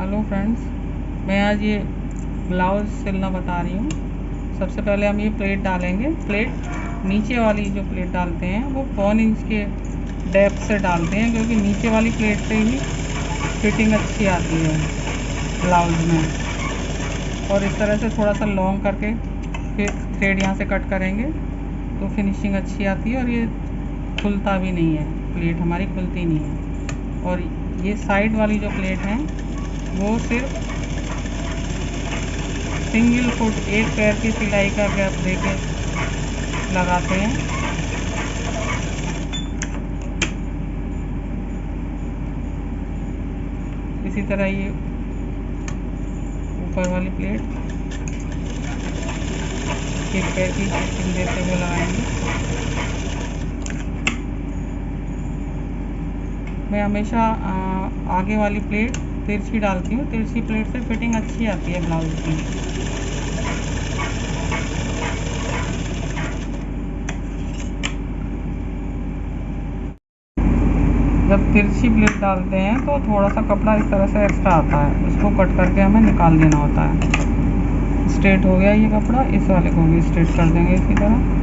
Hello friends, मैं आज ये ब्लाउज़ सिलना बता रही हूँ। सबसे पहले हम ये प्लेट डालेंगे। प्लेट नीचे वाली जो प्लेट डालते हैं वो 1 इंच के डेप्थ से डालते हैं, क्योंकि नीचे वाली प्लेट से ही फिटिंग अच्छी आती है ब्लाउज़ में। और इस तरह से थोड़ा सा लॉन्ग करके फिर थ्रेड यहाँ से कट करेंगे तो फिनिशिंग अच्छी आती है और ये खुलता भी नहीं है, प्लेट हमारी खुलती नहीं है। और ये साइड वाली जो प्लेट है वो सिर्फ सिंगल फुट, एक पैर की सिलाई का गैप देके लगाते हैं। इसी तरह ये ऊपर वाली प्लेट एक पैर की फिटिंग देते हुए लगाएंगे। मैं हमेशा आगे वाली प्लेट तिरछी डालती हूँ। तिरछी प्लेट से फिटिंग अच्छी आती है ब्लाउज की। जब तिरछी प्लेट डालते हैं तो थोड़ा सा कपड़ा इस तरह से एक्स्ट्रा आता है, उसको कट करके हमें निकाल देना होता है। स्ट्रेट हो गया ये कपड़ा, इस वाले को भी स्ट्रेट कर देंगे इसी तरह।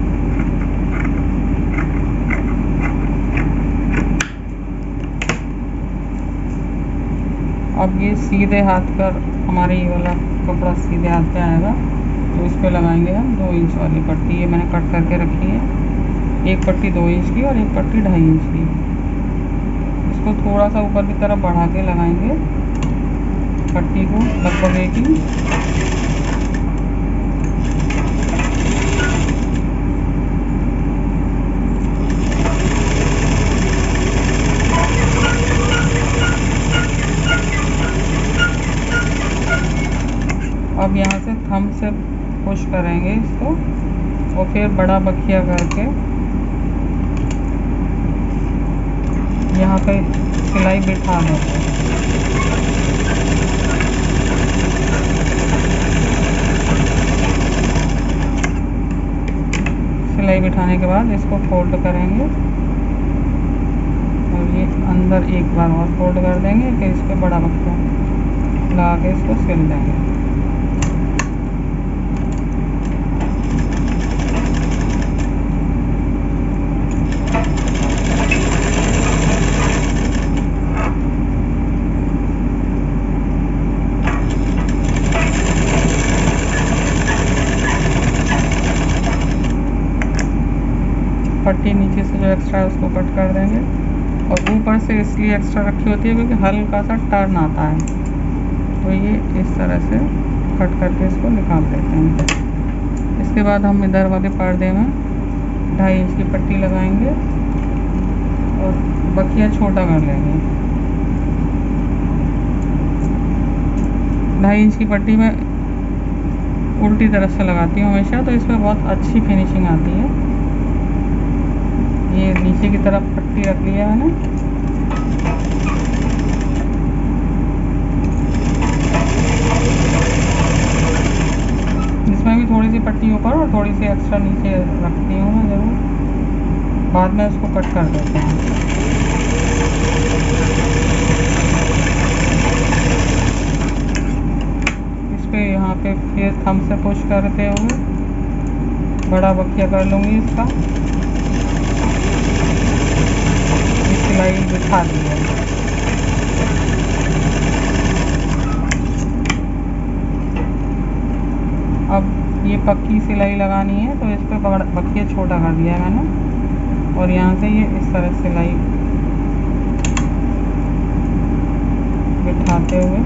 अब ये सीधे हाथ पर हमारे ये वाला कपड़ा सीधे हाथ पे आएगा, तो इस पे लगाएंगे हम 2 इंच वाली पट्टी। ये मैंने कट करके रखी है, एक पट्टी 2 इंच की और एक पट्टी 2.5 इंच की। इसको थोड़ा सा ऊपर की तरफ बढ़ा के लगाएंगे पट्टी को, लगभग 1 इंच। अब यहाँ से थंब से पुश करेंगे इसको और फिर बड़ा बखिया करके यहाँ पे सिलाई बिठा देंगे। सिलाई बिठाने के बाद इसको फोल्ड करेंगे और ये अंदर एक बार और फोल्ड कर देंगे, फिर इस पर बड़ा बखिया लगा के इसको सिल देंगे। पट्टी नीचे से जो एक्स्ट्रा है उसको कट कर देंगे, और ऊपर से इसलिए एक्स्ट्रा रखी होती है क्योंकि हल्का सा टर्न आता है, तो ये इस तरह से कट करके इसको निकाल देते हैं। इसके बाद हम इधर वाले पर्दे में 2.5 इंच की पट्टी लगाएंगे और बखिया छोटा कर लेंगे। 2.5 इंच की पट्टी में उल्टी तरफ से लगाती हूँ हमेशा, तो इसमें बहुत अच्छी फिनिशिंग आती है। ये नीचे की तरफ पट्टी रख लिया मैंने। इसमें भी थोड़ी सी पट्टी ऊपर और थोड़ी सी एक्स्ट्रा नीचे रखती हूँ मैं ज़रूर, बाद में उसको कट कर देते हैं। इस पे यहाँ पे फिर थंब से पुश करते हुए बड़ा बखिया कर लूँगी इसका। सिलाई बिठा दी है। अब ये पक्की सिलाई लगानी है, तो इस पर बखिया छोटा कर दिया है मैंने, और यहाँ से ये इस तरह सिलाई बिठाते हुए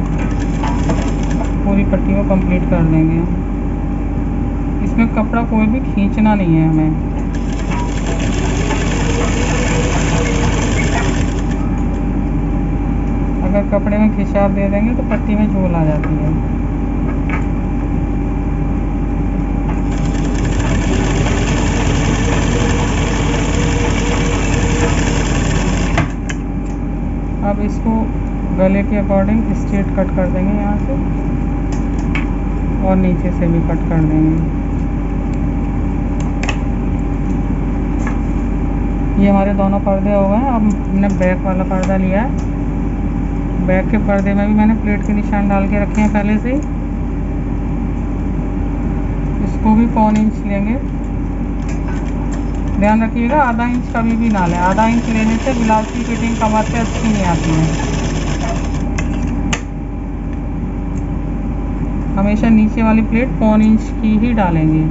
पूरी पट्टी को कंप्लीट कर देंगे। इसमें कपड़ा कोई भी खींचना नहीं है हमें। अगर कपड़े में खिंचाव दे देंगे तो पट्टी में झोल आ जाती है। अब इसको गले के अकॉर्डिंग स्ट्रेट कट कर देंगे यहाँ से, और नीचे से भी कट कर देंगे। ये हमारे दोनों पर्दे हो गए हैं। अब हमने बैक वाला पर्दा लिया है, बैक के पर्दे में भी मैंने प्लेट के निशान डाल के रखे हैं पहले से ही। इसको भी 1 इंच लेंगे। ध्यान रखिएगा आधा इंच कभी भी ना लें, आधा इंच लेने से ब्लाउज की फिटिंग कमर से अच्छी नहीं आती है। हमेशा नीचे वाली प्लेट 1 इंच की ही डालेंगे।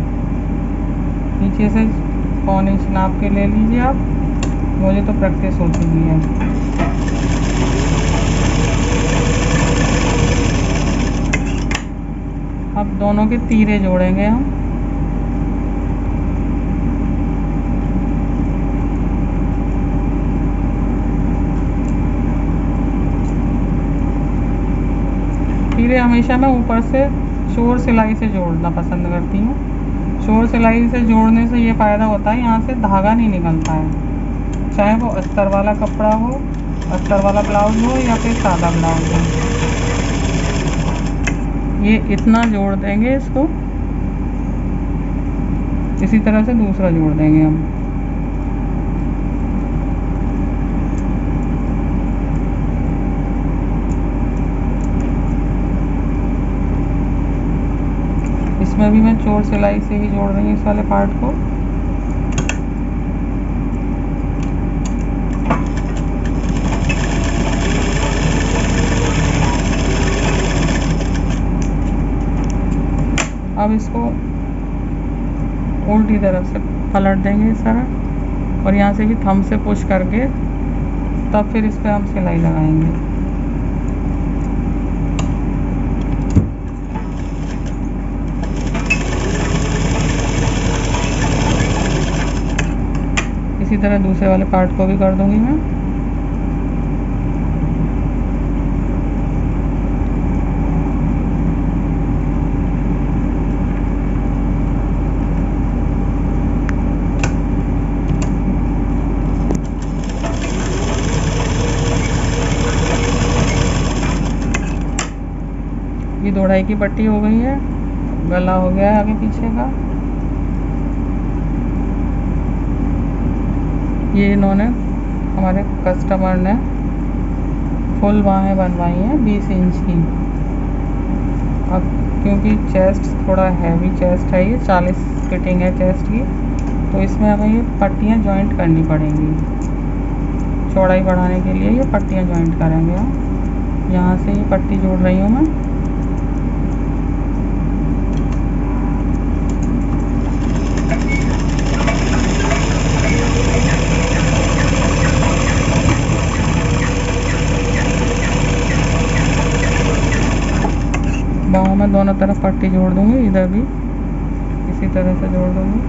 नीचे से 1 इंच नाप के ले लीजिए आप, मुझे तो प्रैक्टिस हो चुकी है। अब दोनों के तीरे जोड़ेंगे हम। तीरे हमेशा मैं ऊपर से शोर सिलाई से जोड़ना पसंद करती हूँ। शोर सिलाई से जोड़ने से ये फ़ायदा होता है, यहाँ से धागा नहीं निकलता है, चाहे वो अस्तर वाला कपड़ा हो, अस्तर वाला ब्लाउज हो या फिर सादा ब्लाउज हो। ये इतना जोड़ देंगे इसको, इसी तरह से दूसरा जोड़ देंगे हम। इसमें भी मैं चोर सिलाई से ही जोड़ रही हूँ इस वाले पार्ट को। अब इसको उल्टी तरफ से पलट देंगे इस तरह, और यहाँ से भी थंब से पुश करके तब फिर इस पर हम सिलाई लगाएंगे। इसी तरह दूसरे वाले पार्ट को भी कर दूंगी मैं। ये दोढ़ाई की पट्टी हो गई है, गला हो गया है आगे पीछे का। ये इन्होंने हमारे कस्टमर ने फुल बाहें बनवाई हैं 20 इंच की। अब क्योंकि चेस्ट थोड़ा हैवी चेस्ट है, ये 40 फिटिंग है चेस्ट की, तो इसमें हमें ये पट्टियाँ जॉइंट करनी पड़ेंगी। चौड़ाई बढ़ाने के लिए ये पट्टियाँ जॉइंट करेंगे हम। यहाँ से ये पट्टी जोड़ रही हूँ मैं। बाहों में दोनों तरफ पट्टी जोड़ दूंगी, इधर भी इसी तरह से जोड़ दूंगी।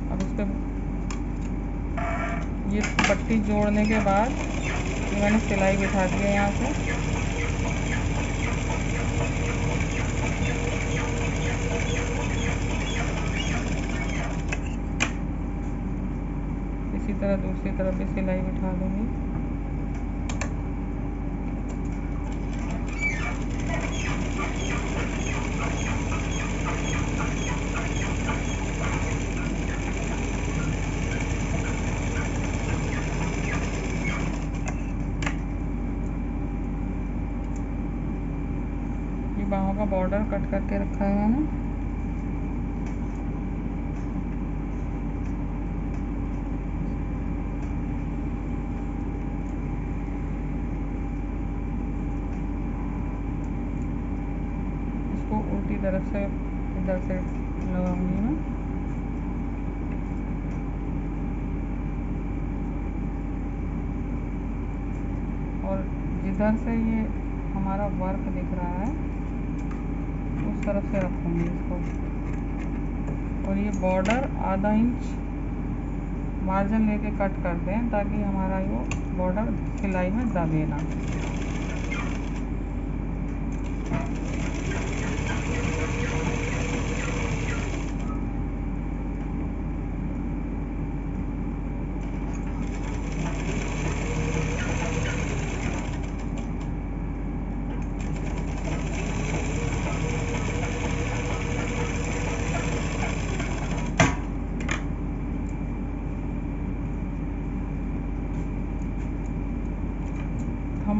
अब इस पर ये पट्टी जोड़ने के बाद ये मैंने सिलाई बिठा दी है यहाँ से। इसी तरह दूसरी तरफ भी सिलाई बिठा दूंगी। बाहों का बॉर्डर कट करके रखा है मैंने। इसको उल्टी तरफ से इधर से लगाऊंगी मैं। और जिधर से ये हमारा वर्क दिख रहा है उस तरफ से रखूँगी इसको। और ये बॉर्डर आधा इंच मार्जिन लेके कट करते हैं ताकि हमारा ये बॉर्डर सिलाई में दबे ना।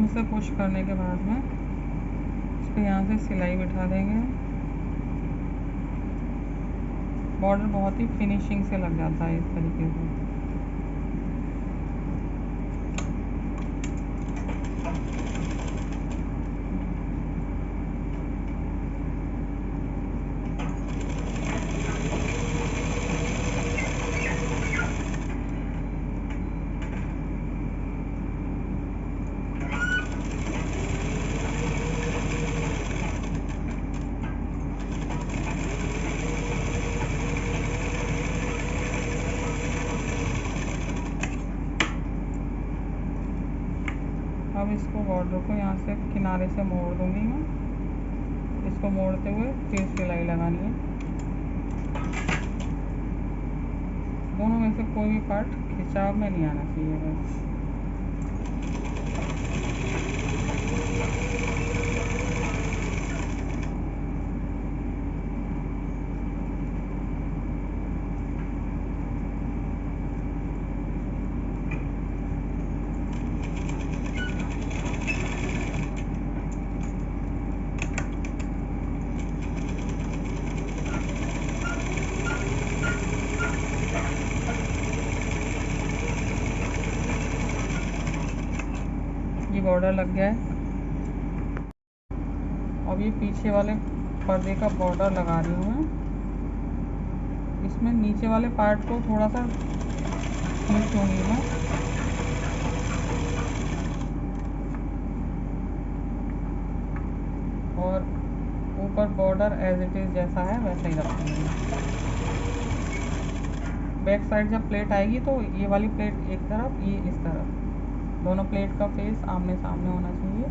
आराम से पुश करने के बाद में इस पर यहाँ से सिलाई बिठा देंगे। बॉर्डर बहुत ही फिनिशिंग से लग जाता है इस तरीके से। अब इसको बॉर्डर को यहाँ से किनारे से मोड़ दूंगी मैं। इसको मोड़ते हुए फिर सिलाई लगानी है। दोनों में से कोई भी पार्ट खिंचाव में नहीं आना चाहिए बस। ये बॉर्डर लग गया है। अब ये पीछे वाले पर्दे का बॉर्डर लगा रही हूँ मैं। इसमें नीचे वाले पार्ट को थोड़ा सा खींचूंगी मैं। और ऊपर बॉर्डर एज इट इज़ जैसा है वैसा ही रखूँगी। बैक साइड जब प्लेट आएगी तो ये वाली प्लेट एक तरफ, ये इस तरफ, दोनों प्लेट का फेस आमने सामने होना चाहिए।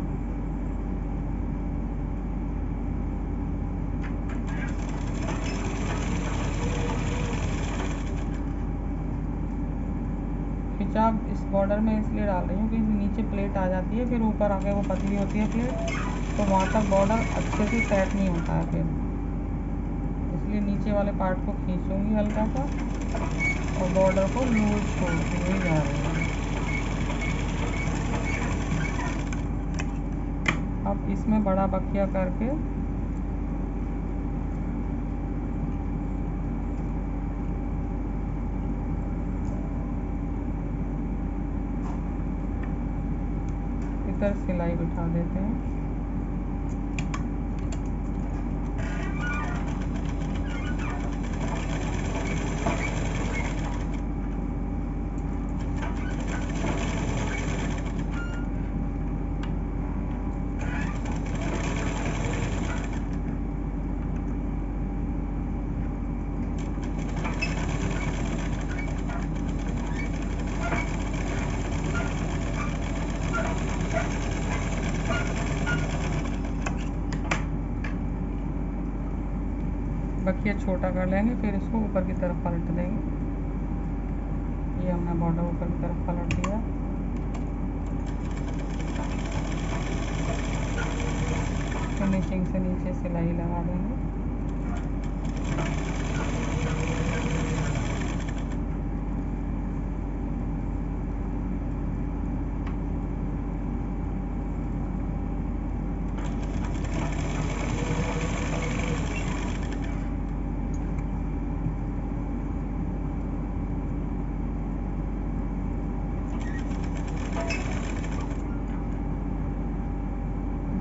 खिंचाव इस बॉर्डर में इसलिए डाल रही हूँ कि नीचे प्लेट आ जाती है, फिर ऊपर आके वो पतली होती है प्लेट, तो वहाँ तक बॉर्डर अच्छे से सेट नहीं होता है फिर। इसलिए नीचे वाले पार्ट को खींचूंगी हल्का सा और बॉर्डर को लूज छोड़ती हुई जा रही है। अब इसमें बड़ा बखिया करके इधर सिलाई बिठा देते हैं। बखिया छोटा कर लेंगे, फिर इसको ऊपर की तरफ पलट देंगे। ये हमने बॉर्डर ऊपर की तरफ पलट दिया। फिनिशिंग से नीचे सिलाई लगा देंगे।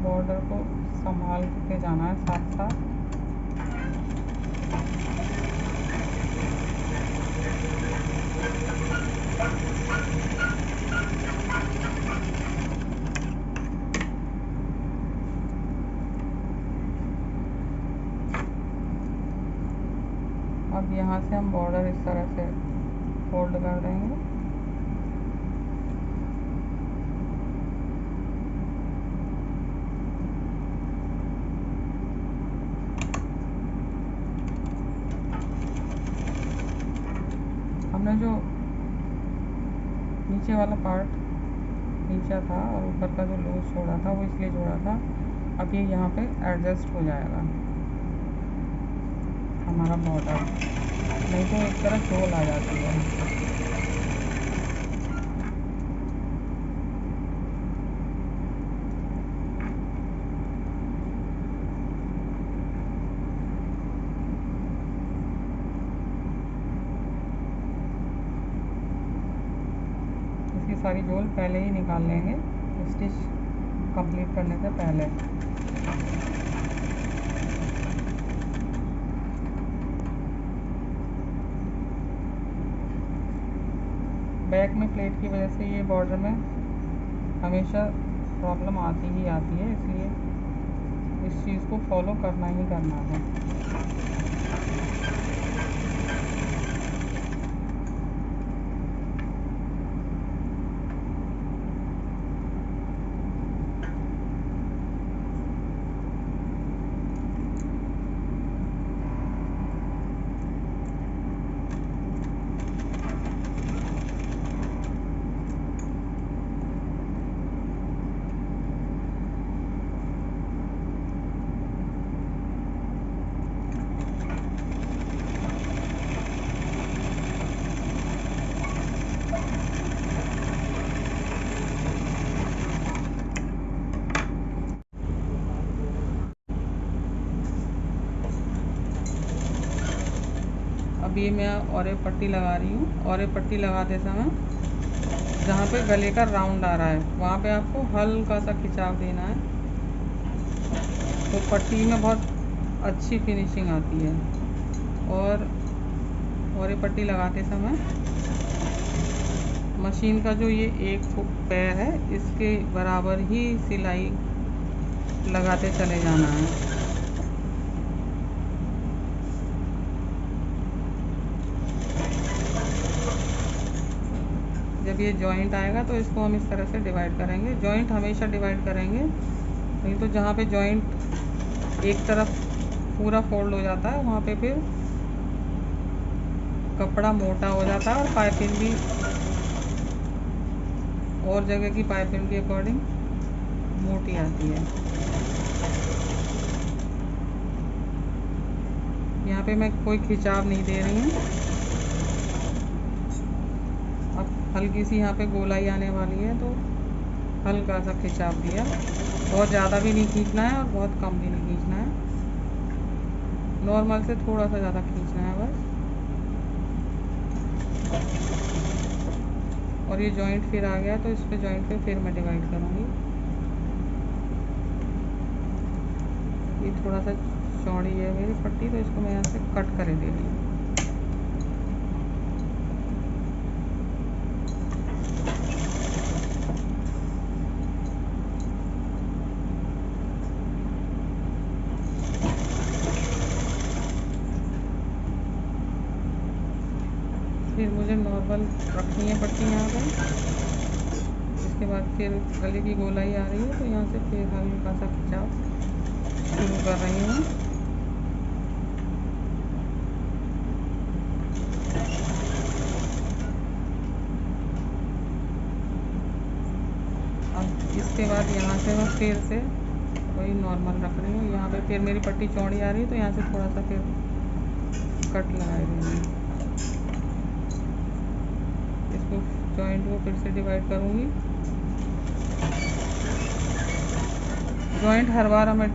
बॉर्डर को संभाल के जाना है साथ साथ। अब यहाँ से हम बॉर्डर इस तरह से फोल्ड कर देंगे। हमने जो नीचे वाला पार्ट खींचा था और ऊपर का जो लूज छोड़ा था वो इसलिए जोड़ा था। अब ये यहाँ पे एडजस्ट हो जाएगा हमारा बॉर्डर, नहीं तो एक तरफ झोल आ जाती है। सारी झोल पहले ही निकाल लेंगे स्टिच कंप्लीट करने से पहले। बैक में प्लेट की वजह से ये बॉर्डर में हमेशा प्रॉब्लम आती ही आती है, इसलिए इस चीज़ को फॉलो करना ही करना है। अब ये मैं और एक पट्टी लगा रही हूँ, और एक पट्टी लगाते समय जहाँ पे गले का राउंड आ रहा है वहाँ पे आपको हल्का सा खिंचाव देना है, तो पट्टी में बहुत अच्छी फिनिशिंग आती है। और ये पट्टी लगाते समय मशीन का जो ये एक पैर है इसके बराबर ही सिलाई लगाते चले जाना है। जब ये जॉइंट आएगा तो इसको हम इस तरह से डिवाइड करेंगे। जॉइंट हमेशा डिवाइड करेंगे, नहीं तो जहाँ पे जॉइंट एक तरफ पूरा फोल्ड हो जाता है वहाँ पे फिर कपड़ा मोटा हो जाता है और पाइपिंग भी और जगह की पाइपिंग के अकॉर्डिंग मोटी आती है। यहाँ पे मैं कोई खिंचाव नहीं दे रही हूँ। अब हल्की सी यहाँ पे गोलाई आने वाली है तो हल्का सा खिंचाव दिया, बहुत ज़्यादा भी नहीं खींचना है और बहुत कम भी नहीं खींचना है, नॉर्मल से थोड़ा सा ज़्यादा खींचना है बस। और ये जॉइंट फिर आ गया तो इस पे जॉइंट पे फिर मैं डिवाइड करूँगी। ये थोड़ा सा चौड़ी है मेरी पट्टी, तो इसको मैं यहाँ से कट कर दे रही हूँ। फिर मुझे नॉर्मल रखनी है पट्टी यहाँ पर। इसके बाद फिर गले की गोलाई आ रही है तो यहाँ से फिर हल्का सा खिंचाव शुरू कर रही हूँ। अब इसके बाद यहाँ से मैं फिर से वही नॉर्मल रख रही हूँ। यहाँ पे फिर मेरी पट्टी चौड़ी आ रही है तो यहाँ से थोड़ा सा फिर कट लगा देंगे। इसको जॉइंट को फिर से डिवाइड करूँगी। जॉइंट हर बार हमें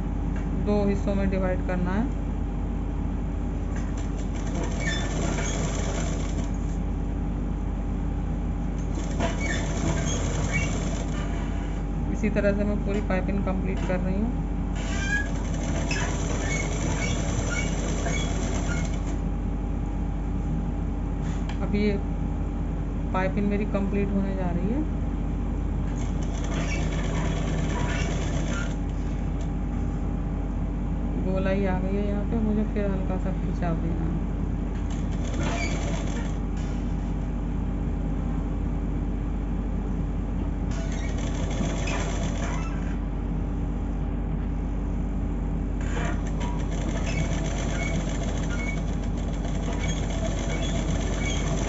2 हिस्सों में डिवाइड करना है। इसी तरह से मैं पूरी पाइपिंग कंप्लीट कर रही हूँ। अब ये पाइपिंग मेरी कंप्लीट होने जा रही है। गोलाई आ गई है यहाँ पे, मुझे फिर हल्का सा खिंचाव देना है।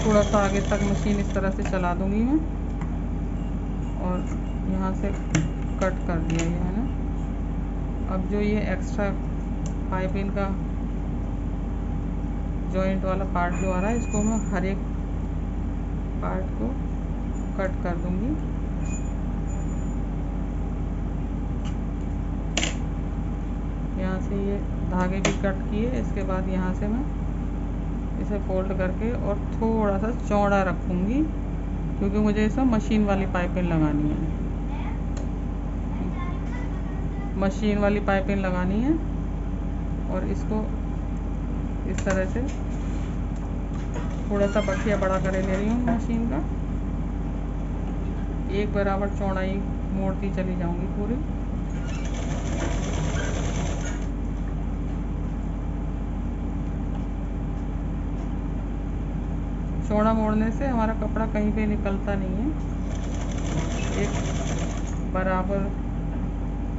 थोड़ा सा आगे तक मशीन इस तरह से चला दूंगी मैं, और यहाँ से कट कर दिया ये है ना। अब जो ये एक्स्ट्रा पाइपिंग का जॉइंट वाला पार्ट जो आ रहा है इसको मैं हर एक पार्ट को कट कर दूंगी। यहाँ से ये धागे भी कट किए, इसके बाद यहाँ से मैं इसे फोल्ड करके और थोड़ा सा चौड़ा रखूँगी क्योंकि मुझे इसमें मशीन वाली पाइपिंग लगानी है। मशीन वाली पाइपिंग लगानी है और इसको इस तरह से थोड़ा सा बखिया बड़ा करे ले रही हूँ मशीन का। एक बराबर चौड़ाई मोड़ती चली जाऊंगी पूरी। चौड़ा मोड़ने से हमारा कपड़ा कहीं पे निकलता नहीं है, एक बराबर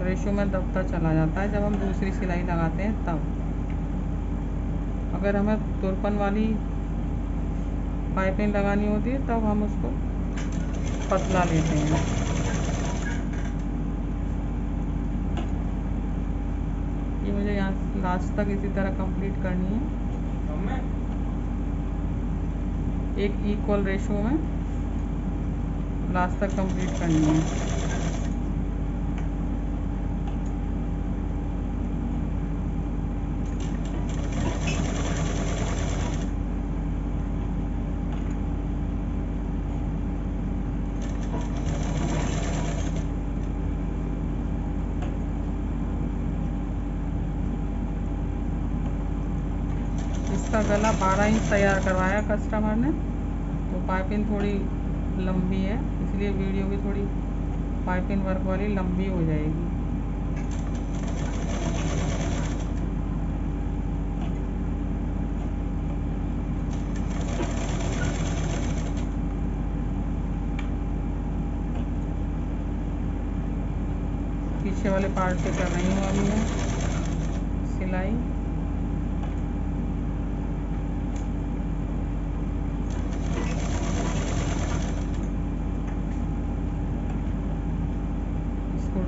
रेशो में दबता चला जाता है जब हम दूसरी सिलाई लगाते हैं तब। अगर हमें तुरपन वाली पाइपिंग लगानी होती है तब हम उसको पतला लेते हैं। ये मुझे यहाँ लास्ट तक इसी तरह कंप्लीट करनी है, एक इक्वल रेशो में लास्ट तक कंप्लीट करनी है। इसका गला 12 इंच तैयार करवाया कस्टमर ने, तो पाइपिंग थोड़ी लंबी है, इसलिए वीडियो भी थोड़ी पाइपिंग वर्क वाली लंबी हो जाएगी। पीछे वाले पार्ट पे कर रही हूँ अभी मैं सिलाई। इसको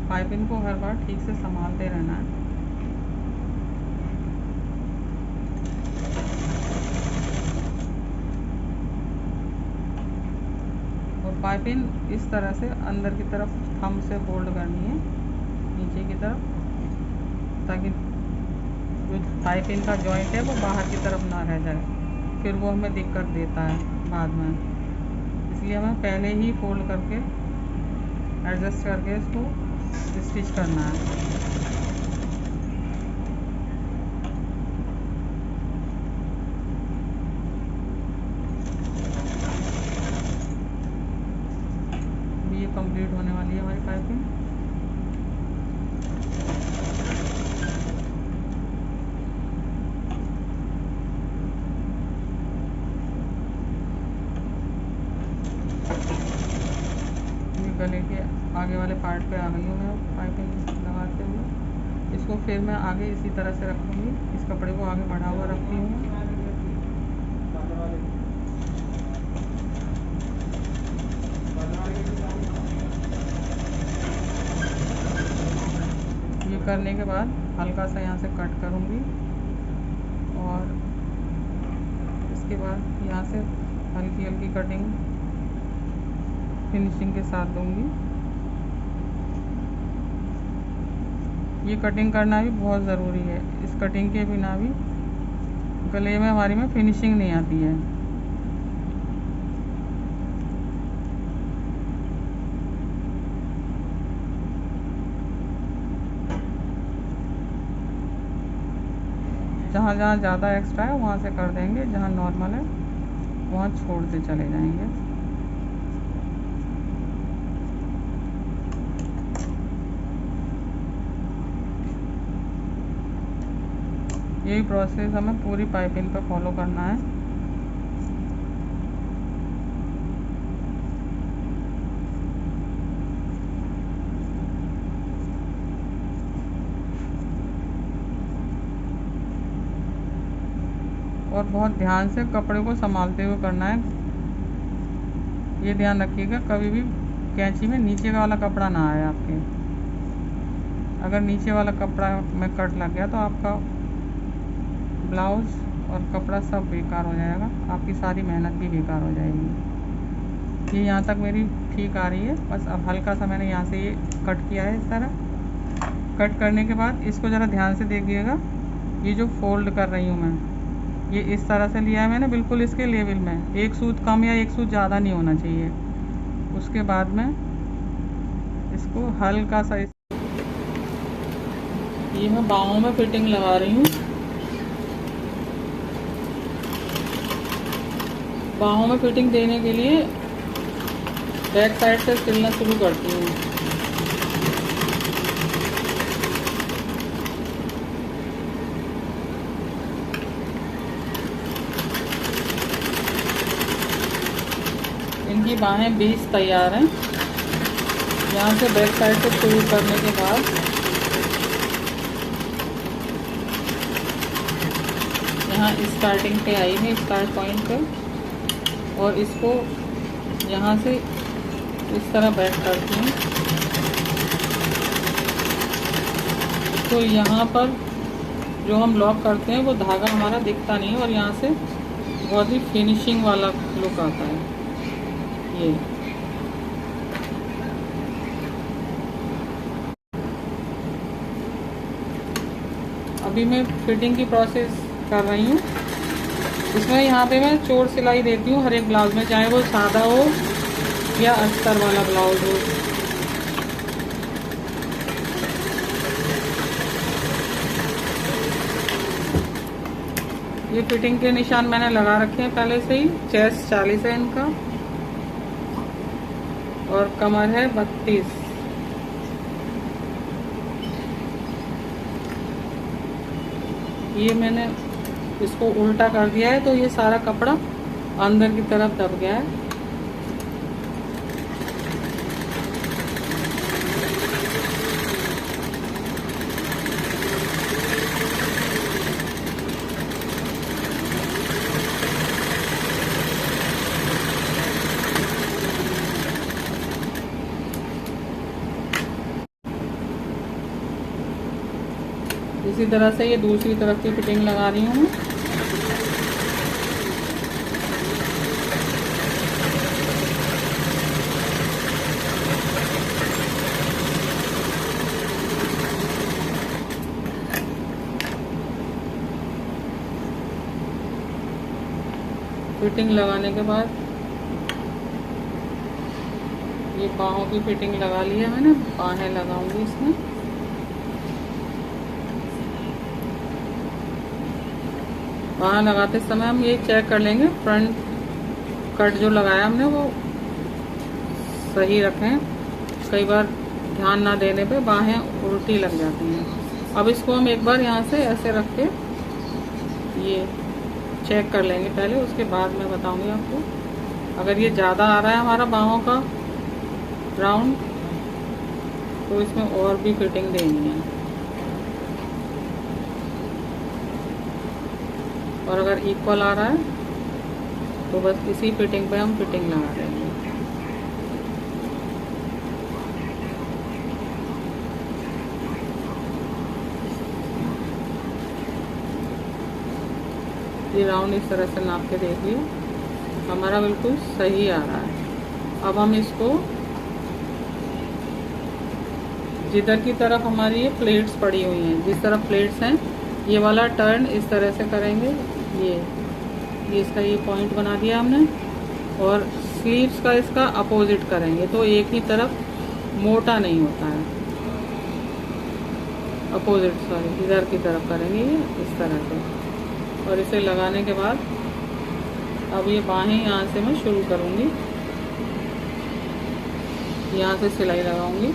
पाइपिंग को हर बार ठीक से संभालते रहना है। और पाइपिंग इस तरह से अंदर की तरफ थंब से होल्ड करनी है नीचे की तरफ, ताकि जो पाइपिंग का जॉइंट है वो बाहर की तरफ ना रह जाए, फिर वो हमें दिक्कत देता है बाद में। इसलिए हमें पहले ही फोल्ड करके एडजस्ट करके इसको स्टिच करना है। ये कंप्लीट होने वाली है हमारी पाइपिंग। ये गले के आगे वाले पार्ट पे आ गई हूँ मैं पाइपिंग लगाते हुए। इसको फिर मैं आगे इसी तरह से रखूँगी, इस कपड़े को आगे बढ़ा हुआ रखती हूँ। ये करने के बाद हल्का सा यहाँ से कट करूँगी और इसके बाद यहाँ से हल्की हल्की कटिंग फिनिशिंग के साथ दूँगी। ये कटिंग करना भी बहुत ज़रूरी है, इस कटिंग के बिना भी गले में हमारी में फिनिशिंग नहीं आती है। जहाँ जहाँ ज़्यादा एक्स्ट्रा है वहाँ से कर देंगे, जहाँ नॉर्मल है वहाँ छोड़ते चले जाएंगे। यही प्रोसेस हमें पूरी पाइपिंग पे फॉलो करना है। और बहुत ध्यान से कपड़े को संभालते हुए करना है। ये ध्यान रखिएगा कभी भी कैंची में नीचे वाला कपड़ा ना आए आपके। अगर नीचे वाला कपड़ा में कट लग गया तो आपका ब्लाउज़ और कपड़ा सब बेकार हो जाएगा, आपकी सारी मेहनत भी बेकार हो जाएगी। ये यहाँ तक मेरी ठीक आ रही है, बस अब हल्का सा मैंने यहाँ से ये कट किया है। इस तरह कट करने के बाद इसको ज़रा ध्यान से देखिएगा, ये जो फोल्ड कर रही हूँ मैं, ये इस तरह से लिया है मैंने, बिल्कुल इसके लेवल में, एक सूत कम या एक सूत ज़्यादा नहीं होना चाहिए। उसके बाद में इसको हल्का सा ये मैं बाहों में फिटिंग लगा रही हूँ। बाहों में फिटिंग देने के लिए बैक साइड से सिलना शुरू करती हूँ। इनकी बाहें 20 तैयार हैं। यहाँ से बैक साइड से शुरू करने के बाद यहाँ स्टार्टिंग पे आई है, स्टार्ट पॉइंट पे, और इसको यहाँ से इस तरह बैक करती हूँ। तो यहाँ पर जो हम लॉक करते हैं वो धागा हमारा दिखता नहीं है और यहाँ से बहुत ही फिनिशिंग वाला लुक आता है। ये अभी मैं फिटिंग की प्रोसेस कर रही हूँ। इसमें यहाँ पे मैं चोर सिलाई देती हूँ हर एक ब्लाउज में, चाहे वो सादा हो या अस्तर वाला ब्लाउज हो। ये फिटिंग के निशान मैंने लगा रखे हैं पहले से ही। चेस्ट 40 है इनका और कमर है 32। ये मैंने इसको उल्टा कर दिया है तो ये सारा कपड़ा अंदर की तरफ दब गया है। इसी तरह से ये दूसरी तरफ की फिटिंग लगा रही हूँ। फिटिंग लगाने के बाद ये बाहों की फिटिंग लगा लिया मैंने, बाहें लगाऊंगी इसमें। बाह लगाते समय हम ये चेक कर लेंगे फ्रंट कट जो लगाया हमने वो सही रखें। कई बार ध्यान ना देने पे बाहें उल्टी लग जाती हैं। अब इसको हम एक बार यहाँ से ऐसे रख के ये चेक कर लेंगे पहले, उसके बाद मैं बताऊंगी आपको। अगर ये ज़्यादा आ रहा है हमारा बाहों का राउंड तो इसमें और भी फिटिंग देनी है, और अगर इक्वल आ रहा है तो बस इसी फिटिंग पे हम फिटिंग लगा देंगे। ये राउंड इस तरह से नाप के देख लियो, हमारा बिल्कुल सही आ रहा है। अब हम इसको जिधर की तरफ हमारी ये प्लेट्स पड़ी हुई हैं, जिस तरफ प्लेट्स हैं, ये वाला टर्न इस तरह से करेंगे। ये इसका ये पॉइंट बना दिया हमने, और स्लीव्स का इसका अपोजिट करेंगे तो एक ही तरफ मोटा नहीं होता है। अपोजिट सॉरी इधर की तरफ करेंगे ये इस तरह से। और इसे लगाने के बाद अब ये बाहें यहाँ से मैं शुरू करूँगी, यहाँ से सिलाई लगाऊंगी।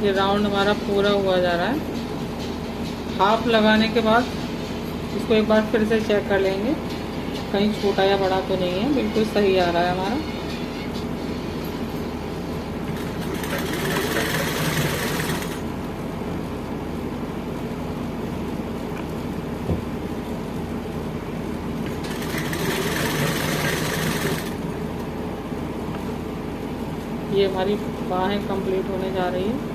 ये राउंड हमारा पूरा हुआ जा रहा है। हाफ लगाने के बाद इसको एक बार फिर से चेक कर लेंगे, कहीं छोटा या बड़ा तो नहीं है, बिल्कुल सही आ रहा है हमारा। ये हमारी बाहें कंप्लीट होने जा रही है।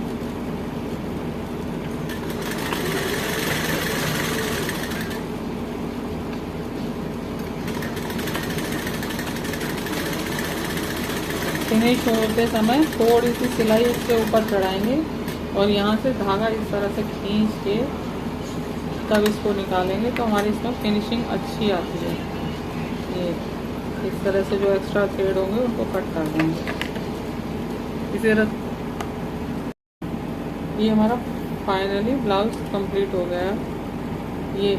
फिनिश होते समय थोड़ी सी सिलाई इसके ऊपर चढ़ाएंगे और यहाँ से धागा इस तरह से खींच के तब इसको निकालेंगे तो हमारी इसमें फिनिशिंग अच्छी आती है। ये इस तरह से जो एक्स्ट्रा थ्रेड होंगे उनको कट कर देंगे इसी तरह। ये हमारा फाइनली ब्लाउज कंप्लीट हो गया है। ये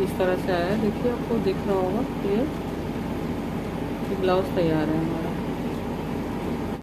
इस तरह से आया है, देखिए आपको दिख रहा होगा क्लियर, ब्लाउज तैयार है हमारा।